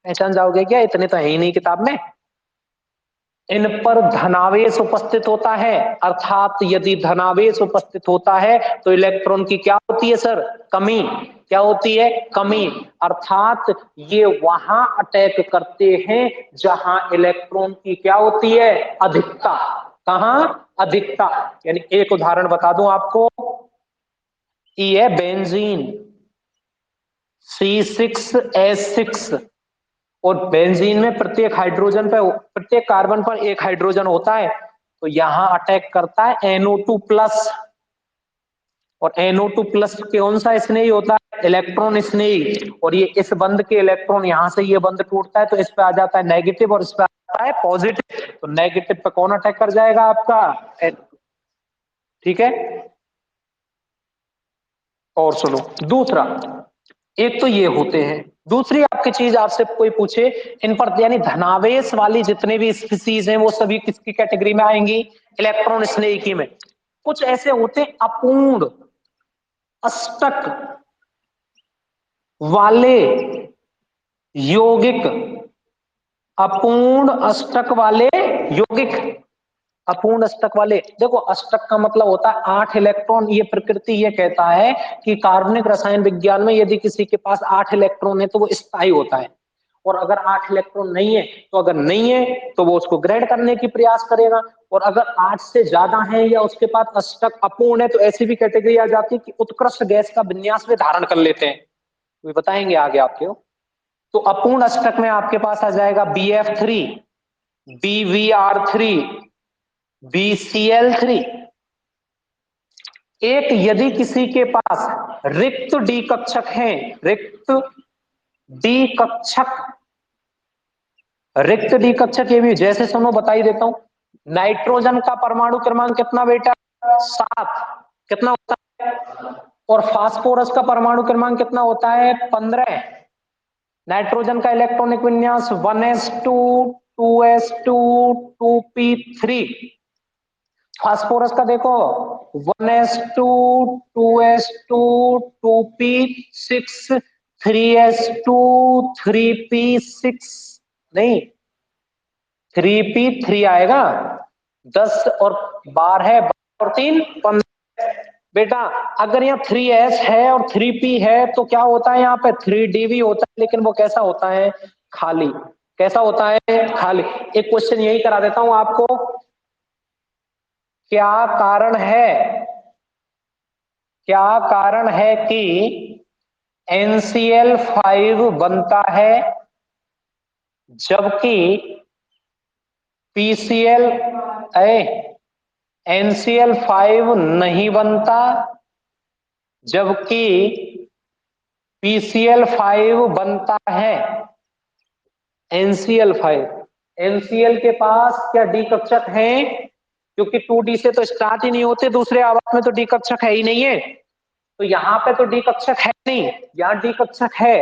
पहचान जाओगे क्या? इतने तो है ही नहीं किताब में। इन पर धनावेश उपस्थित होता है, अर्थात यदि धनावेश उपस्थित होता है तो इलेक्ट्रॉन की क्या होती है सर? कमी। क्या होती है? कमी। अर्थात ये वहां अटैक करते हैं जहां इलेक्ट्रॉन की क्या होती है? अधिकता। कहां? अधिकता। यानी एक उदाहरण बता दूं आपको, ये है बेंजीन C6H6, और बेंजीन में प्रत्येक हाइड्रोजन पे, प्रत्येक कार्बन पर एक हाइड्रोजन होता है, तो यहां अटैक करता है NO2 प्लस। और NO2 प्लस कौन सा स्नेही होता है? इलेक्ट्रॉन स्नेही। और ये इस बंध के इलेक्ट्रॉन, यहां से ये बंध टूटता है तो इस पे आ जाता है नेगेटिव और इस पे आता है पॉजिटिव। तो नेगेटिव पे कौन अटैक कर जाएगा? आपका ठीक है। और सुनो दूसरा, एक तो ये होते हैं, दूसरी आपकी चीज आपसे कोई पूछे इन पर, यानी धनावेश वाली जितने भी स्पीसीज हैं वो सभी किसकी कैटेगरी में आएंगी? इलेक्ट्रॉन स्नेही में। कुछ ऐसे होते हैं अपूर्ण अष्टक वाले यौगिक, अपूर्ण अष्टक वाले यौगिक। अपूर्ण अष्टक वाले, देखो अष्टक का मतलब होता है 8 इलेक्ट्रॉन। ये प्रकृति ये कहता है कि कार्बनिक रसायन विज्ञान में यदि किसी के पास 8 इलेक्ट्रॉन है तो वो स्थायी होता है, और अगर 8 इलेक्ट्रॉन नहीं है तो, अगर नहीं है तो वो उसको ग्रेड करने की प्रयास करेगा, और अगर 8 से ज्यादा है या उसके पास अष्टक अपूर्ण है तो ऐसी भी कैटेगरी आ जाती है कि उत्कृष्ट गैस का विन्यास वे धारण कर लेते हैं। वो बताएंगे आगे आपके। तो अपूर्ण अष्टक में आपके पास आ जाएगा BF3, BVR3, BCl3। एक यदि किसी के पास रिक्त डी कक्षक है, रिक्त डी कक्षक, रिक्त डी कक्षक ये भी जैसे सुनो बता ही देता हूं। नाइट्रोजन का परमाणु क्रमांक कितना बेटा? 7। कितना होता है? और फास्फोरस का परमाणु क्रमांक कितना होता है? 15। नाइट्रोजन का इलेक्ट्रॉनिक विन्यास 1s2 2s2 2p3। फास्फोरस का देखो 1s2 2s2 2p6 3s2 3p6, नहीं 3p3 आएगा। 10 और 12 है, 12 और 3 15। बेटा अगर यहाँ 3s है और 3p है तो क्या होता है? यहाँ पे 3d होता है, लेकिन वो कैसा होता है? खाली। कैसा होता है? खाली। एक क्वेश्चन यही करा देता हूं आपको, क्या कारण है, क्या कारण है कि NCl5 बनता है जबकि PCl NCl5 नहीं बनता, जबकि PCl5 बनता है? NCl5, NCl के पास क्या डी कक्षक है? क्योंकि 2d से तो स्टार्ट ही नहीं होते, दूसरे आवर्त में तो डी कक्षक है ही नहीं है, तो यहाँ पे तो डी कक्षक है नहीं, यहाँ डी कक्षक है।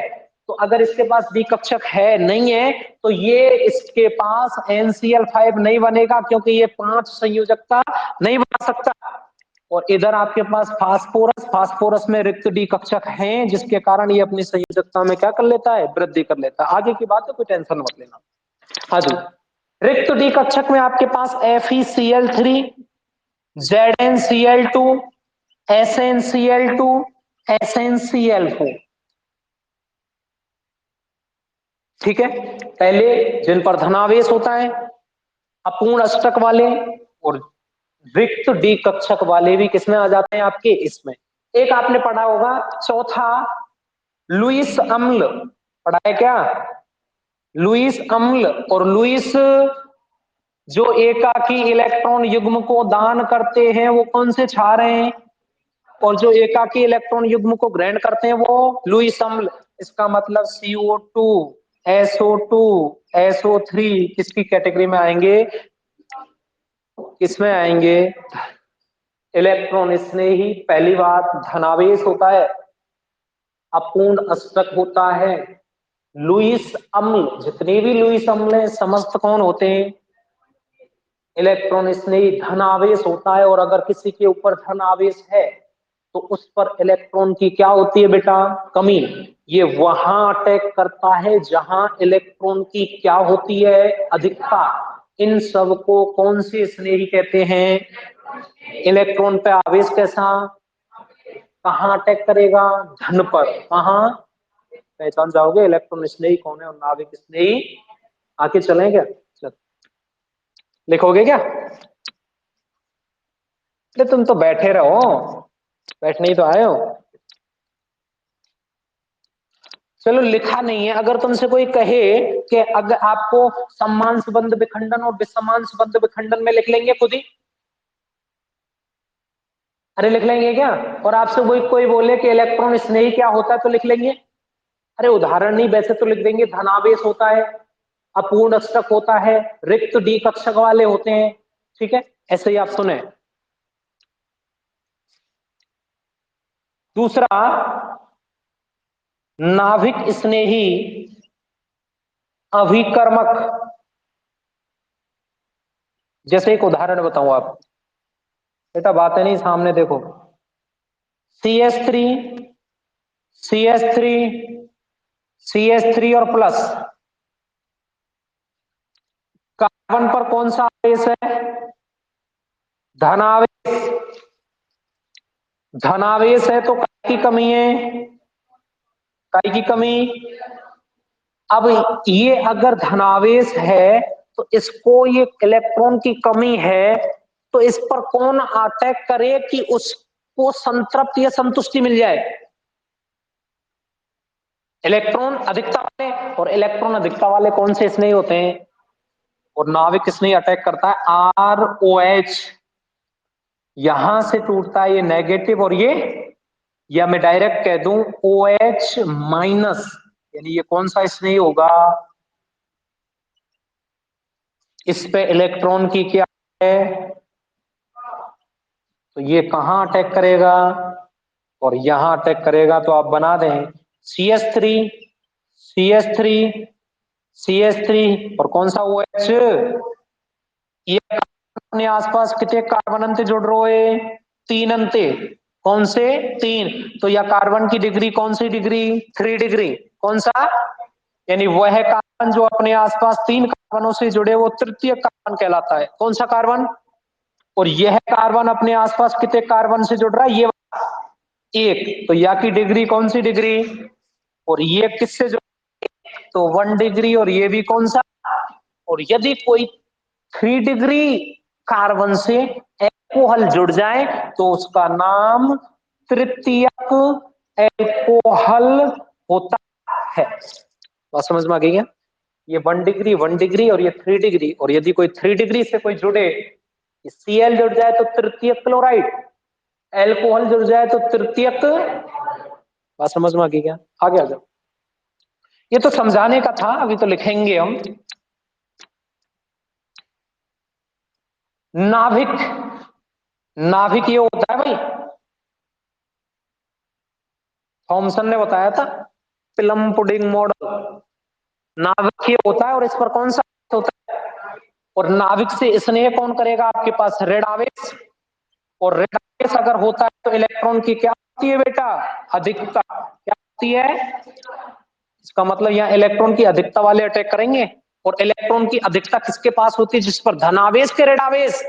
तो अगर इसके पास डी कक्षक है नहीं है तो ये इसके पास NCl5 नहीं बनेगा, क्योंकि ये 5 संयोजकता नहीं बना सकता। और इधर आपके पास फास्फोरस, फास्फोरस में रिक्त डी कक्षक हैं, जिसके कारण ये अपनी संयोजकता में क्या कर लेता है? वृद्धि कर लेता है। आगे की बात है, कोई टेंशन मत लेना। आगे रिक्त डी कक्षक में आपके पास FeCl3, ZnCl2, SnCl2, SnCl4। ठीक है, पहले जिन पर धनावेश होता है, अपूर्ण अष्टक वाले, और रिक्त डी कक्षक वाले भी किसमें आ जाते हैं? आपके इसमें। एक आपने पढ़ा होगा चौथा, लुईस अम्ल। पढ़ा है क्या? लुईस अम्ल और लुईस जो एकाकी इलेक्ट्रॉन युग्म को दान करते हैं वो कौन से क्षार हैं, और जो एकाकी इलेक्ट्रॉन युग्म को ग्रहण करते हैं वो लुईस अम्ल। इसका मतलब CO2, SO2, SO3 किसकी कैटेगरी में आएंगे, किसमें आएंगे, इलेक्ट्रॉन स्नेही। पहली बात, धनावेश होता है, अपूर्ण अष्टक होता है, लुईस अम्ल, जितने भी लुईस अम्ल हैं समस्त कौन होते हैं, इलेक्ट्रॉन स्नेही। धनावेश होता है, और अगर किसी के ऊपर धनावेश है तो उस पर इलेक्ट्रॉन की क्या होती है बेटा, कमी। ये वहां अटैक करता है जहां इलेक्ट्रॉन की क्या होती है, अधिकता। इन सब को कौन से स्नेही कहते हैं, इलेक्ट्रॉन पे आवेश कैसा, कहां अटैक करेगा, धन पर। कहां, पहचान जाओगे इलेक्ट्रॉन स्नेही कौन है और नाभिक स्नेही। आके चलें क्या, चल लिखोगे क्या, तुम तो बैठे रहो, बैठने ही तो आए हो। चलो लिखा नहीं है, अगर तुमसे कोई कहे कि अगर आपको सम्मान संबंध विखंडन और विसमान संबंध विखंडन में लिख लेंगे खुद ही, अरे लिख लेंगे क्या, और आपसे कोई कोई बोले कि इलेक्ट्रॉन स्नेही क्या होता है तो लिख लेंगे, अरे उदाहरण नहीं वैसे तो लिख देंगे, धनावेश होता है, अपूर्ण अष्टक होता है, रिक्त डी कक्षक वाले होते हैं, ठीक है, ऐसे ही आप सुने। दूसरा, नाभिक स्नेही अभिकर्मक, जैसे एक उदाहरण बताऊं आप, बेटा बातें नहीं सामने देखो, CH3, CH3, CH3 और प्लस, कार्बन पर कौन सा आवेश है, धनावेश, धनावेश है तो काय की कमी है, काय की कमी। अब ये अगर धनावेश है तो इसको ये इलेक्ट्रॉन की कमी है, तो इस पर कौन अटैक करे कि उसको संतृप्ति या संतुष्टि मिल जाए, इलेक्ट्रॉन अधिकता वाले। और इलेक्ट्रॉन अधिकता वाले कौन से स्नेही होते हैं, और नाभिक स्नेही अटैक करता है ROH, यहां से टूटता है ये नेगेटिव, और ये, या मैं डायरेक्ट कह दूं OH माइनस, यानी ये कौन सा स्नेही होगा, इस पे इलेक्ट्रॉन की क्या है, तो ये कहां अटैक करेगा, और यहां अटैक करेगा, तो आप बना दें CH3, CH3, CH3 और कौन सा OH, ये अपने आसपास कितने कार्बन अंत जुड़ रहे, 3 अंते, कौन से 3, तो यह कार्बन की डिग्री कौन सी डिग्री, 3 डिग्री, कौन सा, यानी वह कार्बन जो अपने आसपास 3 कार्बनों से जुड़े वो तृतीय कार्बन कहलाता है, कौन सा कार्बन, और यह कार्बन अपने आसपास कितने कार्बन से जुड़ रहा है, ये एक, तो या की डिग्री कौन सी डिग्री, और ये किससे जुड़, तो 1 डिग्री, और ये भी कौन सा, और यदि कोई 3 डिग्री कार्बन से एल्कोहल जुड़ जाए तो उसका नाम तृतीयक एल्कोहल होता है। बात समझ में आ गई क्या, ये 1 डिग्री 1 डिग्री और ये 3 डिग्री, और यदि कोई 3 डिग्री से कोई जुड़े, Cl जुड़ जाए तो तृतीयक क्लोराइड, एल्कोहल जुड़ जाए तो तृतीयक। बात समझ में आ गई क्या, आगे आ जाओ, ये तो समझाने का था, अभी तो लिखेंगे हम। नाभिक, नाभिक ये होता है भाई, थॉमसन ने बताया था, प्लम पुडिंग मॉडल, नाभिक ये होता है, और इस पर कौन सा होता है, और नाभिक से स्नेह कौन करेगा आपके पास, ऋण आवेश, और ऋण आवेश अगर होता है तो इलेक्ट्रॉन की क्या होती है बेटा, अधिकता, क्या होती है, इसका मतलब यहाँ इलेक्ट्रॉन की अधिकता वाले अटैक करेंगे, और इलेक्ट्रॉन की अधिकता किसके पास होती है, जिस पर धनावेश के ऋण आवेश,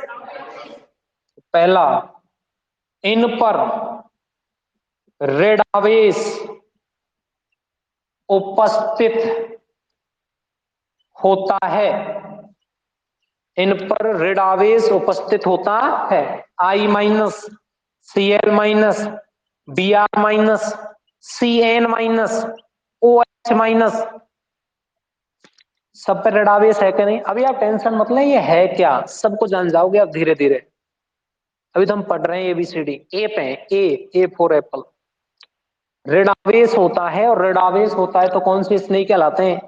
पहला इन पर ऋण आवेश उपस्थित होता है, इन पर ऋण आवेश उपस्थित होता है, I minus, Cl minus, Br minus, Cn minus, OH minus, सब पे ऋणावेश है कि नहीं? अभी आप टेंशन मत लें, ये है क्या सबको जान जाओगे आप धीरे धीरे। अभी तो हम पढ़ रहे हैं एबीसीडी। ए पे ए फॉर एप्पल। ऋणावेश होता है, और ऋणावेश होता है तो कौन से स्नेही कहलाते हैं?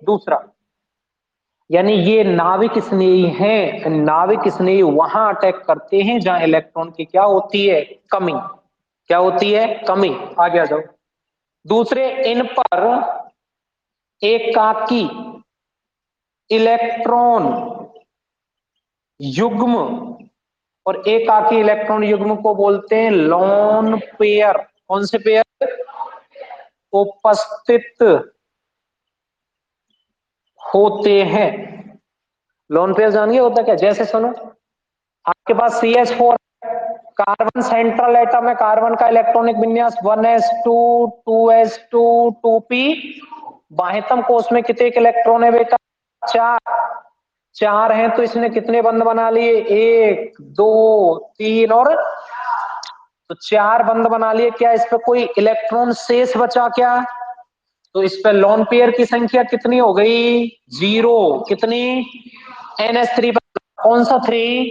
दूसरा। यानी ये नाविक स्नेही हैं। नाविक स्नेही वहां अटैक करते हैं जहां इलेक्ट्रॉन की क्या होती है? कमी। क्या होती है? कमी। आगे आ जाओ। दूसरे, इन पर एकाकी इलेक्ट्रॉन युग्म, और एकाकी इलेक्ट्रॉन युग्म को बोलते हैं लोन पेयर। कौन से पेयर? उपस्थित होते हैं। लोन पेयर जानिए होता क्या? जैसे सुनो, आपके पास CH4, कार्बन सेंट्रल एटम है, कार्बन का इलेक्ट्रॉनिक विन्यास 1s2 2s2 2p। बाह्यतम कोष में कितने इलेक्ट्रॉन है बेटा? 4। 4 हैं तो इसने कितने बंध बना लिए? 1 2 3 और, तो 4 बंध बना लिए। क्या इस पे कोई इलेक्ट्रॉन शेष बचा क्या? तो इस पे लोन पेयर की संख्या कितनी हो गई? 0। कितनी? NH3 पर कौन सा 3?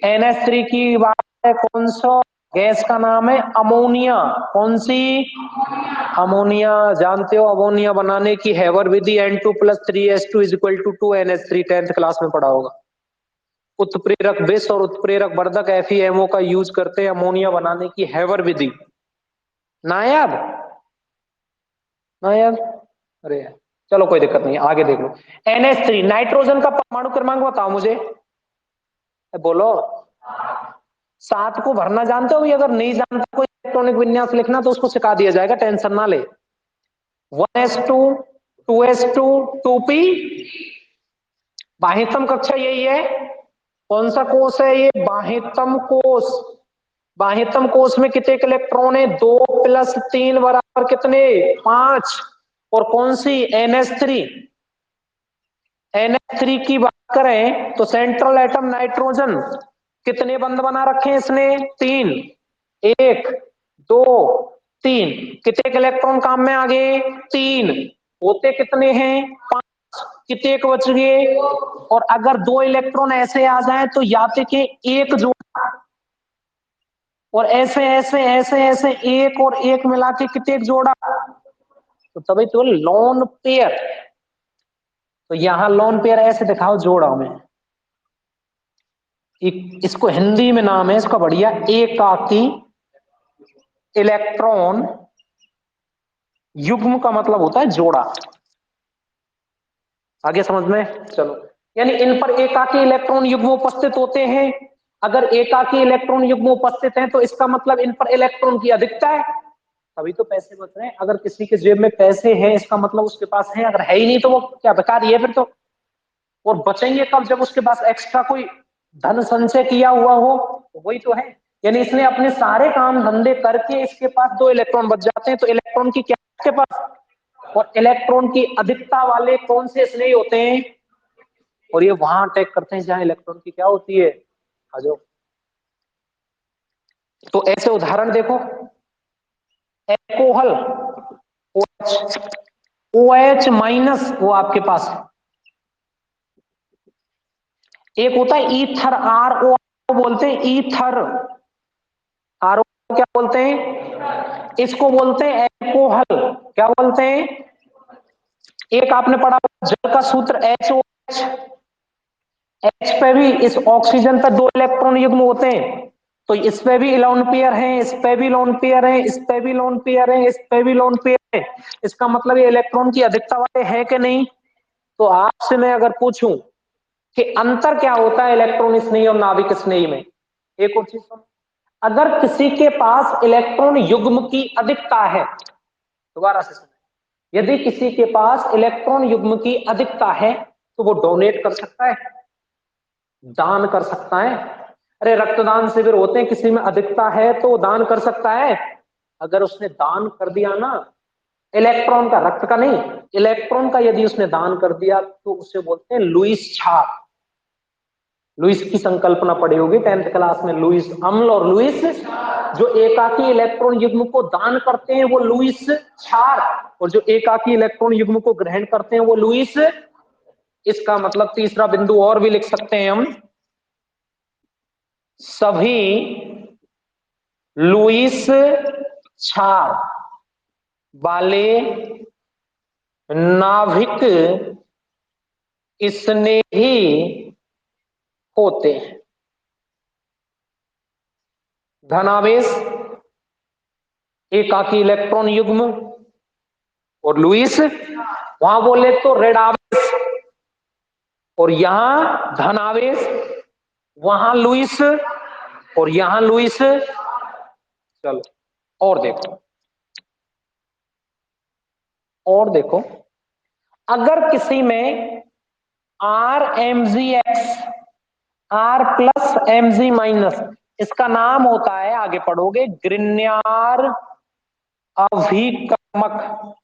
NH3 की बात है। कौन सा गैस का नाम है? अमोनिया। कौन सी? अमोनिया। जानते हो अमोनिया बनाने की हैवर विधि? N2+3S2 = 2NH3। 10th क्लास में पढ़ा होगा। उत्प्रेरक विष और उत्प्रेरक वर्धक FeMO का यूज करते हैं अमोनिया बनाने की हैवर विधि। नायाब? नायाब? अरे चलो कोई दिक्कत नहीं, आगे देख लो। NH3 नाइट्रोजन का परमाणु क्रमांक बताओ मुझे, बोलो। 7 को भरना जानते हो? अगर नहीं जानते कोई इलेक्ट्रॉनिक विन्यास लिखना तो उसको सिखा दिया जाएगा, टेंशन ना ले। 1s2 2s2 2p। बाह्यतम कक्षा यही है। कौन सा कोष है ये? बाह्यतम कोष। बाह्यतम कोष में कितने इलेक्ट्रॉन है? 2+3 बराबर कितने? 5। और कौन सी? NH3। NH3 की बात करें तो सेंट्रल एटम नाइट्रोजन, कितने बंध बना रखे हैं इसने? 3। 1 2 3। कितने इलेक्ट्रॉन काम में आ गए? 3। होते कितने हैं? 5। कितने बच गए? और अगर 2 इलेक्ट्रॉन ऐसे आ जाए तो याते के एक जोड़ा, और ऐसे ऐसे ऐसे ऐसे एक और एक मिला के कितने जोड़ा, तो तभी तो लोन पेयर। तो यहां लोन पेयर ऐसे दिखाओ जोड़ा में। इसको हिंदी में नाम है इसका बढ़िया, एकाकी इलेक्ट्रॉन युग्म का मतलब होता है जोड़ा। आगे समझ में? चलो। यानी इन पर एकाकी इलेक्ट्रॉन युग्म उपस्थित होते हैं। अगर एकाकी इलेक्ट्रॉन युग्म उपस्थित हैं तो इसका मतलब इन पर इलेक्ट्रॉन की अधिकता है, तभी तो पैसे बच रहे हैं। अगर किसी के जेब में पैसे हैं इसका मतलब उसके पास है, अगर है ही नहीं तो वो क्या बेकार ही है फिर तो। और बचेंगे कब? जब उसके पास एक्स्ट्रा कोई धन संचय किया हुआ हो, तो वही तो है। यानी इसने अपने सारे काम धंधे करके इसके पास 2 इलेक्ट्रॉन बच जाते हैं, तो इलेक्ट्रॉन की क्या इसके पास? और इलेक्ट्रॉन की अधिकता वाले कौन से स्नेही होते हैं? और ये वहां अटैक करते हैं जहां इलेक्ट्रॉन की क्या होती है? आ जाओ। तो ऐसे उदाहरण देखो, एल्कोहल OH, OH- वो आपके पास। एक होता है ईथर, RO बोलते हैं ईथर। RO क्या बोलते हैं? इसको बोलते हैं एल्कोहल। क्या बोलते हैं? एक आपने पढ़ा जल का सूत्र HOH। H पे भी, इस ऑक्सीजन पे 2 इलेक्ट्रॉन युग्म होते हैं, तो इस पे भी लोन पेयर है, इस पे भी लोन पेयर है, इस पे भी लोन पेयर है, इस पे भी लोन पेयर है। इसका मतलब ये इलेक्ट्रॉन की अधिकता वाले है कि नहीं? तो आपसे मैं अगर पूछूं कि अंतर क्या होता है इलेक्ट्रॉन स्नेही और नाभिक स्नेही में, एक और चीज सुनो। अगर किसी के पास इलेक्ट्रॉन युग्म की अधिकता है, दोबारा से सुनो, यदि किसी के पास इलेक्ट्रॉन युग्म की अधिकता है तो वो डोनेट कर सकता है, दान कर सकता है। अरे रक्तदान शिविर होते हैं, किसी में अधिकता है तो वो दान कर सकता है। अगर उसने दान कर दिया ना, इलेक्ट्रॉन का, रक्त का नहीं, इलेक्ट्रॉन का यदि उसने दान कर दिया तो उसे बोलते हैं लुईस छाप। लुईस की संकल्पना पढ़ी होगी 10th क्लास में, लुईस अम्ल और लुईस जो एकाकी इलेक्ट्रॉन युग्म को दान करते हैं वो लुईस क्षार। और जो एकाकी इलेक्ट्रॉन युग्म को ग्रहण करते हैं वो लुईस। इसका मतलब तीसरा बिंदु और भी लिख सकते हैं हम, सभी लुईस क्षार वाले नाभिक स्नेही होते हैं। धनावेश, एकाकी इलेक्ट्रॉन युग्म और लुईस, वहां बोले तो ऋणावेश, और यहां धनावेश, वहां लुईस और यहां लुईस। चलो और देखो, और देखो, अगर किसी में R M G X, R plus M G minus, इसका नाम होता है, आगे पढ़ोगे, ग्रिन्यार अभिकर्मक।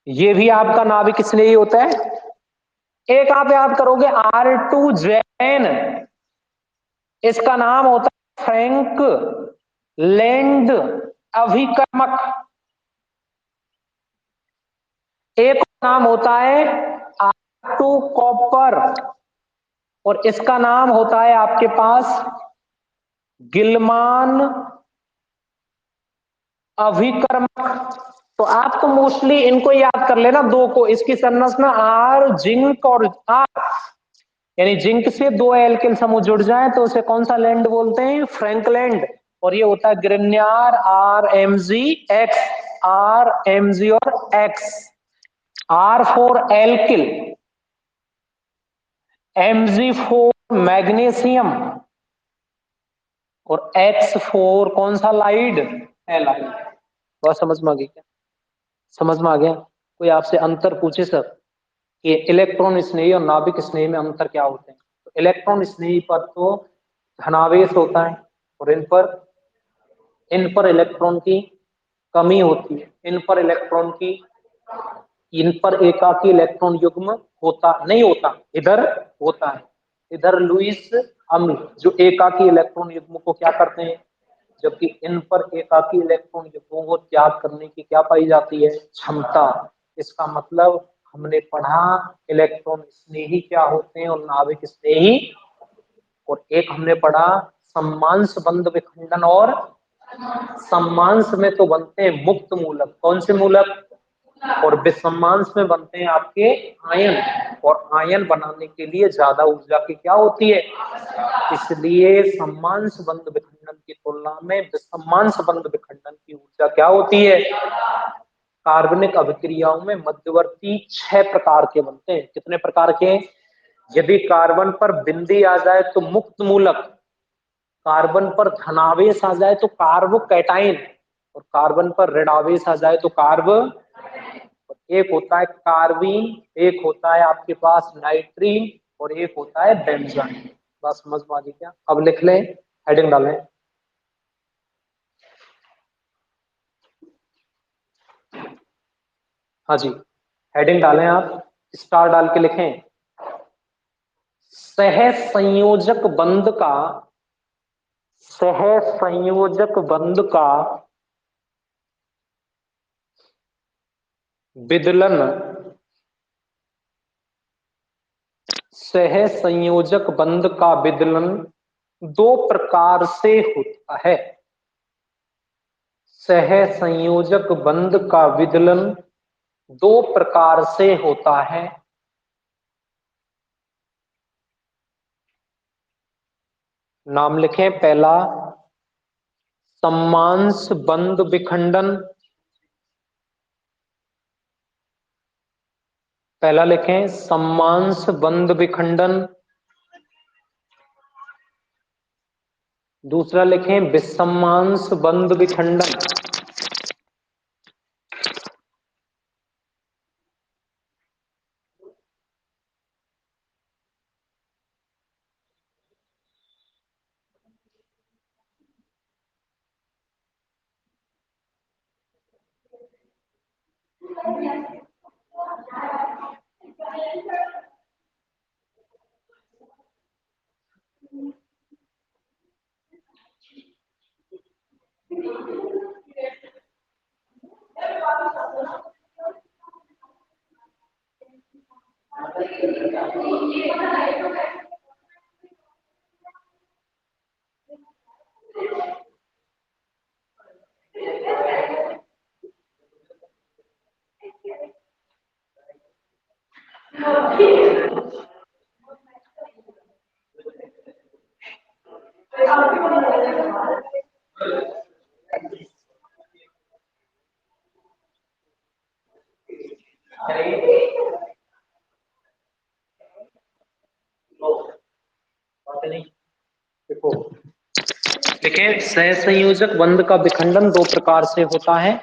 ये भी आपका नाभिक स्नेही होता है। एक आप याद करोगे आर टू जैन, इसका नाम होता है फ्रैंक लैंड अभिकर्मक। एक नाम होता है आर टू कॉपर, और इसका नाम होता है आपके पास गिलमान अभिकर्मक। तो आप तो मोस्टली इनको याद कर लेना, दो को, इसकी संरचना आर जिंक और आर, यानी जिंक से दो एल्किल समूह जुड़ जाए तो उसे कौन सा लैंड बोलते हैं, फ्रैंकलैंड। और ये होता है Grignard R M G X, R M G और X, R for alkyl, M G for magnesium, और एक्स फोर कौन सा लाइड, एलाइड। बहुत समझ में आ गई क्या? समझ में आ गया? कोई आपसे अंतर पूछे सर कि इलेक्ट्रॉन स्नेही और नाभिक स्नेही में अंतर क्या होते हैं, तो इलेक्ट्रॉन स्नेही पर तो धनावेश होता है, और इन पर इलेक्ट्रॉन की कमी होती है, इन पर एकाकी इलेक्ट्रॉन युग्म होता नहीं होता, इधर होता है। इधर लुईस अम्ल जो एकाकी इलेक्ट्रॉन युग्म को क्या करते हैं, जबकि इन पर एकाकी इलेक्ट्रॉन युग्मों को त्याग करने की क्या पाई जाती है, क्षमता। इसका मतलब हमने पढ़ा इलेक्ट्रॉन स्नेही क्या होते हैं और नाभिक स्नेही, और एक हमने पढ़ा सम्मांश बंध विखंडन, और सम्मांश में तो बनते हैं मुक्त मूलक, कौन से मूलक, और विसम्मांश में बनते हैं आपके आयन, और आयन बनाने के लिए ज्यादा ऊर्जा की क्या होती है, इसलिए सम्मांश बंध विखंडन की तुलना में विसम्मांश बंध विखंडन की ऊर्जा क्या होती है। कार्बनिक अभिक्रियाओं में मध्यवर्ती 6 प्रकार के बनते हैं, कितने प्रकार के, यदि कार्बन पर बिंदी आ जाए तो मुक्त मूलक, कार्बन पर धनावेश आ जाए तो कार्बो कैटाइन, और कार्बन पर ऋणावेश आ जाए तो कार्ब। एक होता है कार्बीन, एक होता है आपके पास नाइट्रीन, और एक होता है बेंजाइन। बस समझ में आ गई क्या? अब लिख लें, हेडिंग डालें। हाँ जी, हेडिंग डालें आप, स्टार डाल के लिखें, सह संयोजक बंध का, सह संयोजक बंध का विदलन, सह संयोजक बंध का विदलन दो प्रकार से होता है। सह संयोजक बंध का विदलन दो प्रकार से होता है। नाम लिखें, पहला सम्मांश बंध विखंडन, पहला लिखें सम्मांश बंध विखंडन, दूसरा लिखें विसम्मांश बंध विखंडन। देखिए सहसंयोजक बंध का विखंडन दो प्रकार से होता है।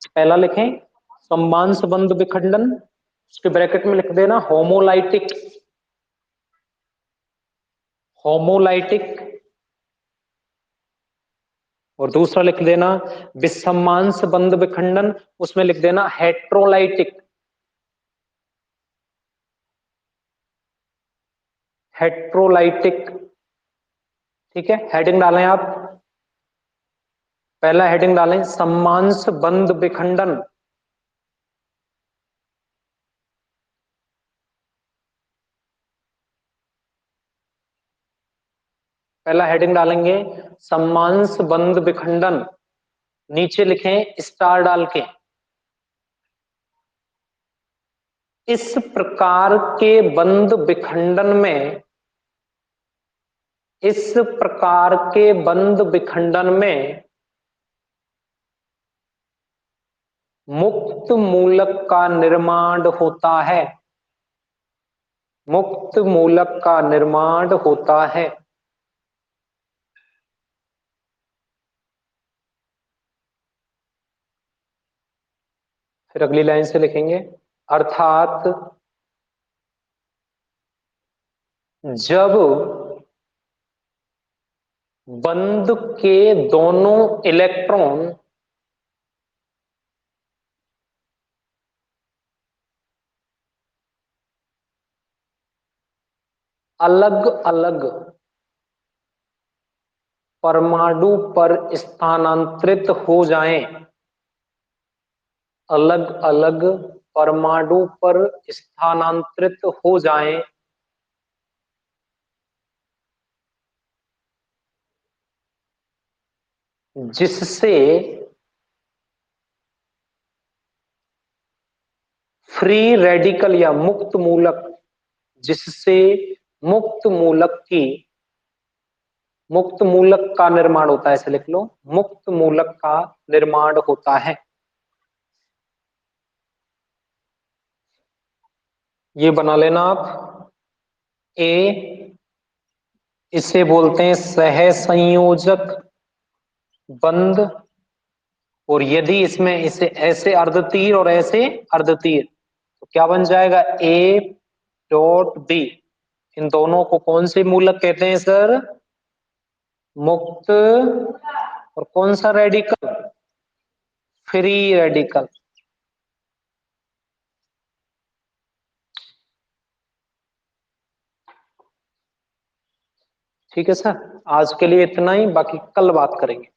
पहला लिखें सम्मांश बंध विखंडन, उसके ब्रैकेट में लिख देना होमोलाइटिक, होमोलाइटिक। और दूसरा लिख देना विसम्मांश बंध विखंडन, उसमें लिख देना हेट्रोलाइटिक, हेट्रोलाइटिक। ठीक है, हेडिंग डालें आप। पहला हेडिंग डालें सम्मांश बंध विखंडन, पहला हेडिंग डालेंगे सम्मांश बंध विखंडन, नीचे लिखें स्टार डाल के इस प्रकार के बंध विखंडन में, इस प्रकार के बंध विखंडन में मुक्त मूलक का निर्माण होता है, मुक्त मूलक का निर्माण होता है। फिर अगली लाइन से लिखेंगे अर्थात जब बंध के दोनों इलेक्ट्रॉन अलग अलग परमाणु पर स्थानांतरित हो जाएं, अलग अलग परमाणु पर स्थानांतरित हो जाएं, जिससे फ्री रेडिकल या मुक्त मूलक, जिससे मुक्त मूलक की, मुक्त मूलक का निर्माण होता है, ऐसे लिख लो मुक्त मूलक का निर्माण होता है। ये बना लेना आप। ए, इसे बोलते हैं सहसंयोजक बंध, और यदि इसमें इसे ऐसे अर्धतीर और ऐसे अर्धतीर तो क्या बन जाएगा ए डॉट बी। इन दोनों को कौन से मूलक कहते हैं सर? मुक्त। और कौन सा रेडिकल? Free radical. ठीक है सर, आज के लिए इतना ही, बाकी कल बात करेंगे।